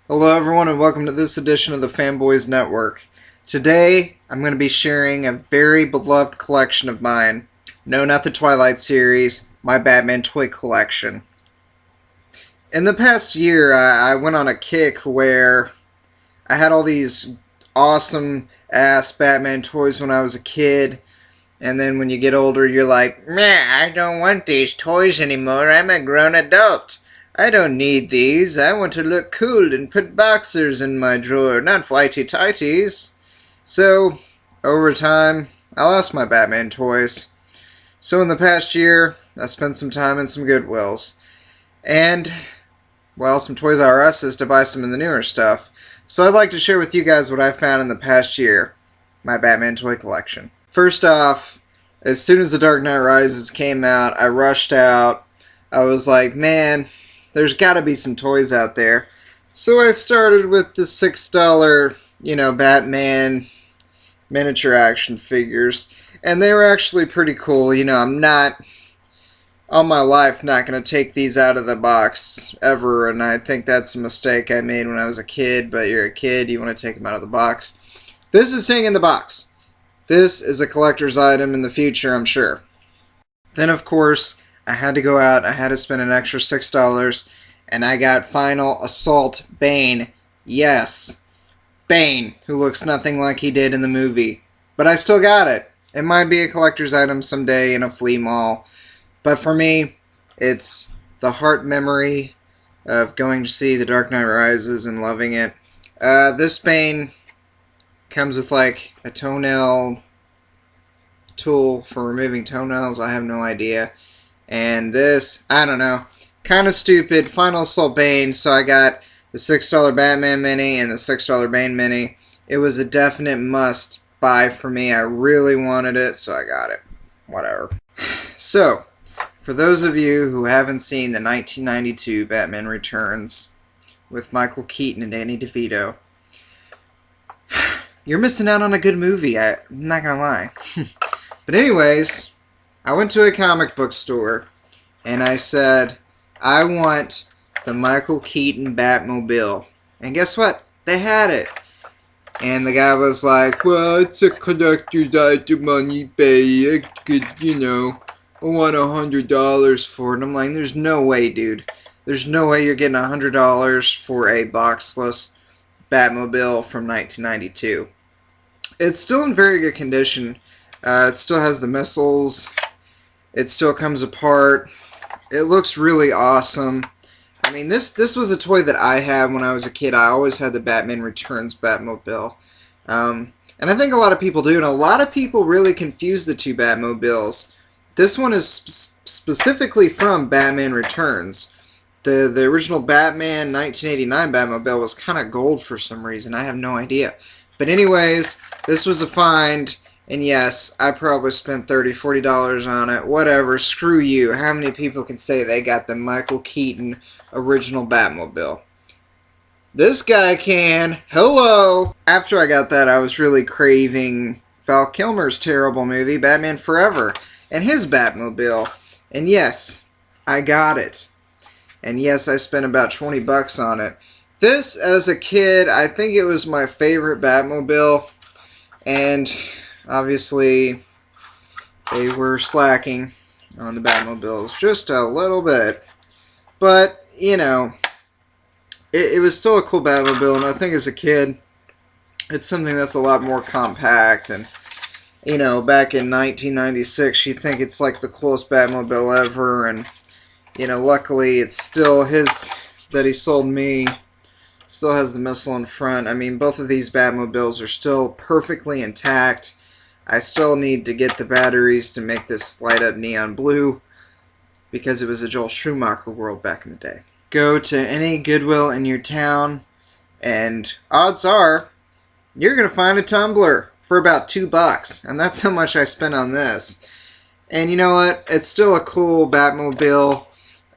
Hello everyone and welcome to this edition of the Fanboys Network. Today I'm going to be sharing a very beloved collection of mine. No, not the Twilight series, my Batman toy collection. In the past year I went on a kick where I had all these awesome ass Batman toys when I was a kid. And then when you get older you're like, meh, I don't want these toys anymore, I'm a grown adult. I don't need these. I want to look cool and put boxers in my drawer, not whitey tighties. So, over time, I lost my Batman toys. So in the past year, I spent some time in some Goodwills. And, well, some Toys R Us's to buy some of the newer stuff. So I'd like to share with you guys what I found in the past year. My Batman toy collection. First off, as soon as The Dark Knight Rises came out, I rushed out. I was like, man, there's gotta be some toys out there. So I started with the $6, Batman miniature action figures. And they were actually pretty cool. I'm not, all my life, not gonna take these out of the box ever. And I think that's a mistake I made when I was a kid. But you're a kid, you want to take them out of the box. This is staying in the box. This is a collector's item in the future, I'm sure. Then, of course, I had to go out, I had to spend an extra $6, and I got Final Assault Bane. Yes, Bane, who looks nothing like he did in the movie. But I still got it. It might be a collector's item someday in a flea mall. But for me, it's the heart memory of going to see The Dark Knight Rises and loving it. This Bane comes with like a toenail tool for removing toenails. I have no idea. And this, I don't know, kind of stupid. Final Assault Bane, so I got the $6 Batman Mini and the $6 Bane Mini. It was a definite must buy for me. I really wanted it, so I got it. Whatever. So, for those of you who haven't seen the 1992 Batman Returns with Michael Keaton and Danny DeVito, you're missing out on a good movie, I'm not gonna lie. But anyways, I went to a comic book store and I said, I want the Michael Keaton Batmobile. And guess what? They had it. And the guy was like, well, it's a collector's item on eBay. I could, I want $100 for it. And I'm like, there's no way, dude. There's no way you're getting $100 for a boxless Batmobile from 1992. It's still in very good condition. It still has the missiles. It still comes apart. It looks really awesome. I mean, this was a toy that I had when I was a kid. I always had the Batman Returns Batmobile. And I think a lot of people do, and a lot of people really confuse the two Batmobiles. This one is specifically from Batman Returns. The original Batman 1989 Batmobile was kind of gold for some reason. I have no idea. But anyways, this was a find. And yes, I probably spent $30, $40 on it. Whatever, screw you. How many people can say they got the Michael Keaton original Batmobile? This guy can. Hello! After I got that, I was really craving Val Kilmer's terrible movie, Batman Forever, and his Batmobile. And yes, I got it. And yes, I spent about 20 bucks on it. This, as a kid, I think it was my favorite Batmobile. And obviously, they were slacking on the Batmobiles just a little bit. But, it was still a cool Batmobile, and I think as a kid, it's something that's a lot more compact. And, back in 1996, you think it's like the coolest Batmobile ever. And, luckily, it's still his that he sold me. Still has the missile in front. I mean, both of these Batmobiles are still perfectly intact. I still need to get the batteries to make this light up neon blue because it was a Joel Schumacher world back in the day. Go to any Goodwill in your town and odds are you're going to find a tumbler for about $2, and that's how much I spent on this. And you know what? It's still a cool Batmobile.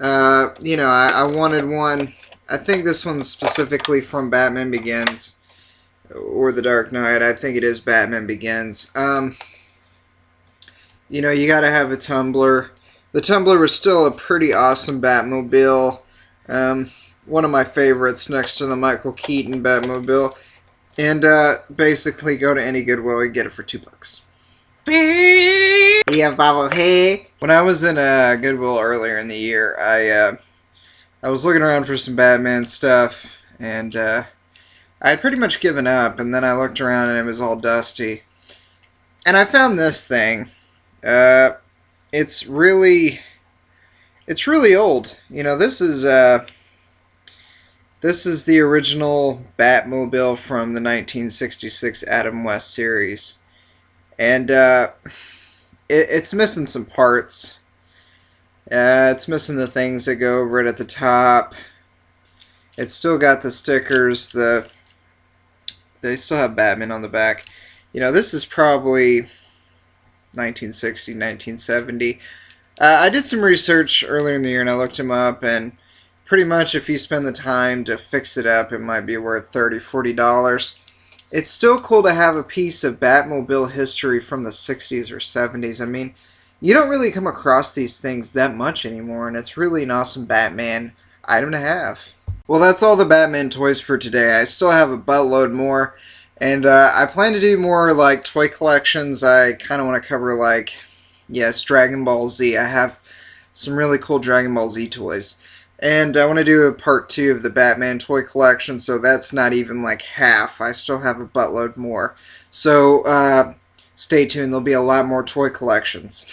I wanted one. I think this one's specifically from Batman Begins. Or The Dark Knight. I think it is Batman Begins. you know, you gotta have a Tumbler. The Tumbler was still a pretty awesome Batmobile. One of my favorites next to the Michael Keaton Batmobile. And basically go to any Goodwill and get it for $2. Yeah, Baba, hey. When I was in Goodwill earlier in the year, I was looking around for some Batman stuff, and I had pretty much given up, and then I looked around and it was all dusty. And I found this thing. It's really old. You know, this is the original Batmobile from the 1966 Adam West series. And it's missing some parts. It's missing the things that go right at the top. It's still got the stickers. They still have Batman on the back. You know, this is probably 1960, 1970. I did some research earlier in the year and I looked him up, and pretty much if you spend the time to fix it up, it might be worth $30, $40. It's still cool to have a piece of Batmobile history from the 60s or 70s. I mean, you don't really come across these things that much anymore, and it's really an awesome Batman item to have. Well, that's all the Batman toys for today. I still have a buttload more, and I plan to do more like toy collections. I kind of want to cover, like, yes, Dragon Ball Z. I have some really cool Dragon Ball Z toys. And I want to do a part 2 of the Batman toy collection, so that's not even like half. I still have a buttload more. So stay tuned, there'll be a lot more toy collections.